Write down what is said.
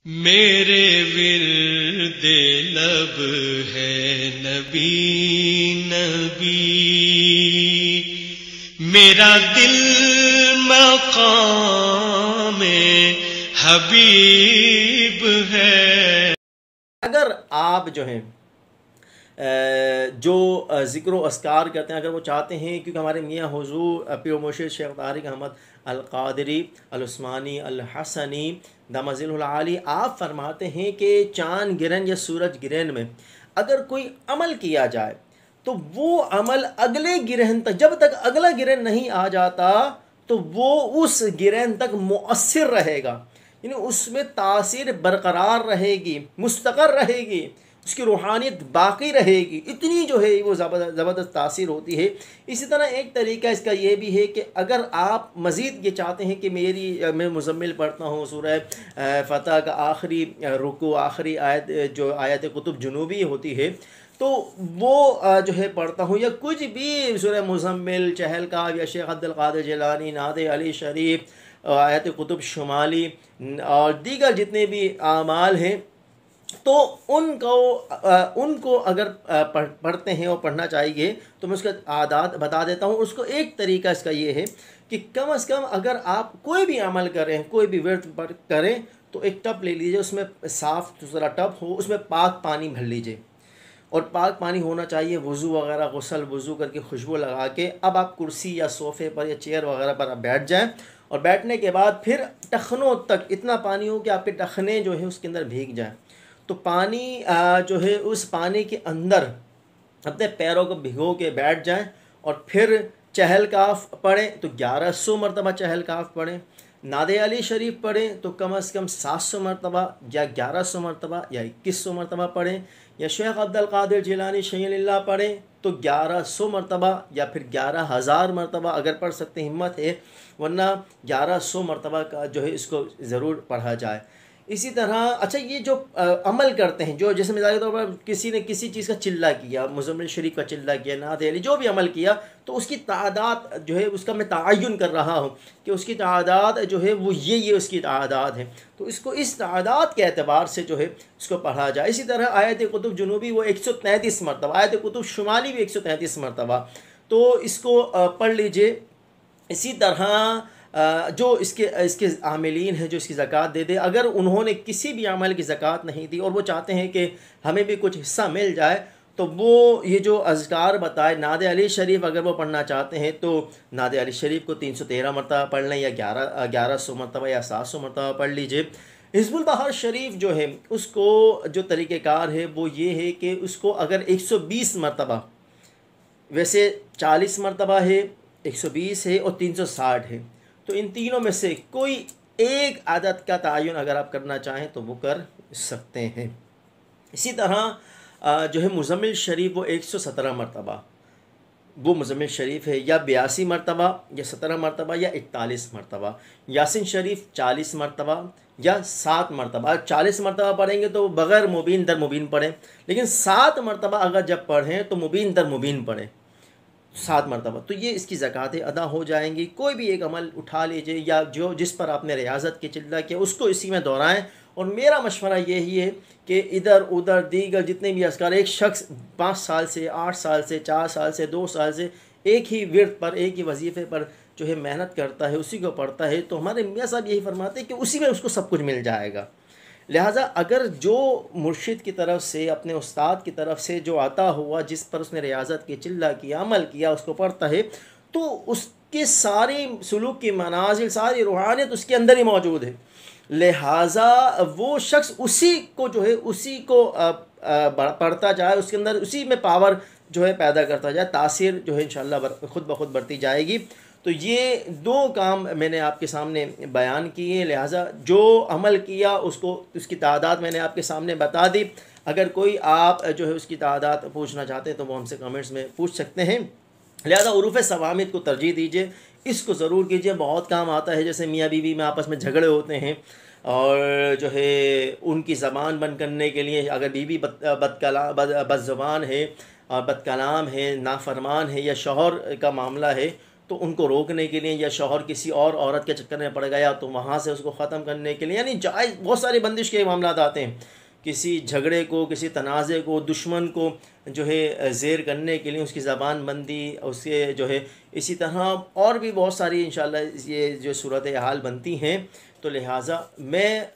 मेरे विर्दे लब है नबी नबी, मेरा दिल मकाम हबीब है। अगर आप जो हैं जो ज़िक्र व अस्कार करते हैं, अगर वो चाहते हैं, क्योंकि हमारे मियाँ हुज़ूर पीर मुर्शिद शेख तारिक अहमद अल क़ादरी अल उस्मानी अल हसनी दामजिल आली, आप फरमाते हैं कि चाँद गिरन या सूरज गिरन में अगर कोई अमल किया जाए तो वो अमल अगले गिरहन तक, जब तक अगला गिरहन नहीं आ जाता तो वो उस गिरहन तक मुअस्सिर रहेगा, यानी उसमें तासीर बरकरार रहेगी, मुस्तक़र रहेगी, उसकी रूहानियत बाकी रहेगी। इतनी जो है वो ज़बरदस्त तासीर होती है। इसी तरह एक तरीका इसका ये भी है कि अगर आप मज़ीद ये चाहते हैं कि मैं मुज़म्मिल पढ़ता हूँ सूरह फ़तह का आखिरी रुकू, आखिरी आयत जो आयत कुतुब जुनूबी होती है, तो वो जो है पढ़ता हूँ, या कुछ भी सूरह मुज़म्मिल, चहलकाव या शेख अब्दुल क़ादिर जिलानी, नादे अली शरीफ, आयत कुतुब शुमाली और दीगर जितने भी आमाल हैं, तो उनको अगर पढ़ते हैं और पढ़ना चाहिए तो मैं उसका आदात बता देता हूँ। उसको एक तरीका इसका ये है कि कम से कम अगर आप कोई भी अमल करें, कोई भी वर्त पर करें, तो एक टब ले लीजिए, उसमें साफ़ सुथरा टब हो, उसमें पाक पानी भर लीजिए, और पाक पानी होना चाहिए, वज़ू वगैरह गुस्ल वज़ू करके खुशबू लगा के अब आप कुर्सी या सोफ़े पर या चेयर वगैरह पर आप बैठ जाएं, और बैठने के बाद फिर टखनों तक इतना पानी हो कि आपके टखने जो है उसके अंदर भीग जाएं। तो पानी जो है उस पानी के अंदर अपने पैरों को भिगो के बैठ जाएं, और फिर चहलकाफ पढ़ें तो 1100 मरतबा चहलकाफ पढ़ें, नादे अली शरीफ पढ़ें तो कम से कम 700 मरतबा या 1100 मरतबा या 2100 मरतबा पढ़ें, या शेख अब्दुल क़ादिर जिलानी शहील्ला पढ़ें तो 1100 मरतबा या फिर 11,000 मरतबा अगर पढ़ सकते हिम्मत है, वरना 1100 मरतबा का जो है इसको ज़रूर पढ़ा जाए। इसी तरह अच्छा, ये जो अमल करते हैं, जो जैसे मिसाल के तौर पर किसी ने किसी चीज़ का चिल्ला किया, मुज़म्मिल शरीफ का चिल्ला किया, नात अली, जो भी अमल किया, तो उसकी तादाद जो है उसका मैं तयन कर रहा हूँ कि उसकी तादाद जो है वो ये उसकी तादाद है, तो इसको इस तादाद के एतबार से जो है इसको पढ़ा जाए। इसी तरह आयत कुतुब जुनूबी वो 133 मरतबा, आयत कुतुब शुमाली भी 133 मरतबा, तो इसको पढ़ लीजिए। इसी तरह जो इसके आमिलीन हैं, जो इसकी ज़कात दे दे, अगर उन्होंने किसी भी अमल की ज़कात नहीं दी और वो चाहते हैं कि हमें भी कुछ हिस्सा मिल जाए, तो वो ये जो अज़कार बताए, नादे अली शरीफ अगर वो पढ़ना चाहते हैं तो नादे अली शरीफ को 313 मरतबा पढ़ लें, या 1100 मरतबा या 700 मरतबा पढ़ लीजिए। हिज़्बुल बहार शरीफ जो है उसको जो तरीक़ेकार है वो ये है कि उसको अगर 120 मरतबा, वैसे 40 मरतबा है, 120 है और 360 है, तो इन तीनों में से कोई एक आदत का तयन अगर आप करना चाहें तो वो कर सकते हैं। इसी तरह जो है मुज़म्मिल शरीफ वो 117 मरतबा वो मुज़म्मिल शरीफ है, या 82 मरतबा या 17 मरतबा या 41 मरतबा। यासिन शरीफ 40 मरतबा या 7 मरतबा। 40 मरतबा पढ़ेंगे तो बग़ैर मुबीन दर मुबीन पढ़ें, लेकिन 7 मरतबा अगर जब पढ़ें तो मुबीन दर मुबीन पढ़ें, 7 मरतबा, तो ये इसकी ज़कातें अदा हो जाएंगी। कोई भी एक अमल उठा लीजिए, या जो जिस पर आपने रियाज़त के चिल्ला किया उसको इसी में दोहराएं। और मेरा मशवरा यही है कि इधर उधर दीगर जितने भी अस्कार, एक शख्स 5 साल से, 8 साल से, 4 साल से, 2 साल से एक ही विर्द पर, एक ही वजीफ़े पर जो है मेहनत करता है, उसी को पढ़ता है, तो हमारे मियाँ साहब यही फरमाते हैं कि उसी में उसको सब कुछ मिल जाएगा। लिहाजा अगर जो मुर्शिद की तरफ से, अपने उस्ताद की तरफ से जो आता हुआ, जिस पर उसने रियाज़त की चिल्ला किया, अमल किया, उसको पढ़ता है, तो उसके सारी सुलूक की मनाजिल, सारी रूहानियत उसके अंदर ही मौजूद है। लिहाजा वो शख्स उसी को जो है उसी को पढ़ता जाए, उसके अंदर उसी में पावर जो है पैदा करता जाए, तासीर जो है इंशाअल्लाह खुद ब खुद बढ़ती जाएगी। तो ये 2 काम मैंने आपके सामने बयान किए। लिहाजा जो अमल किया उसको, उसकी तादाद मैंने आपके सामने बता दी। अगर कोई आप जो है उसकी तादाद पूछना चाहते हैं तो वो हमसे कमेंट्स में पूछ सकते हैं। लिहाजा उरूफ़ सवामित को तरजीह दीजिए, इसको ज़रूर कीजिए, बहुत काम आता है। जैसे मियाँ बीवी में आपस में झगड़े होते हैं और जो है उनकी ज़बान बंद करने के लिए, अगर बीवी बदज़ुबान है और बदकलाम है, नाफरमान है, या शौहर का मामला है, तो उनको रोकने के लिए, या शौहर किसी और औरत के चक्कर में पड़ गया तो वहाँ से उसको ख़त्म करने के लिए, यानी जायज़ बहुत सारी बंदिश के मामला आते हैं। किसी झगड़े को, किसी तनाज़े को, दुश्मन को जो है ज़ेर करने के लिए उसकी ज़बान बंदी, उसके जो है इसी तरह और भी बहुत सारी इंशाअल्लाह ये जो सूरत हाल बनती हैं। तो लिहाजा मैं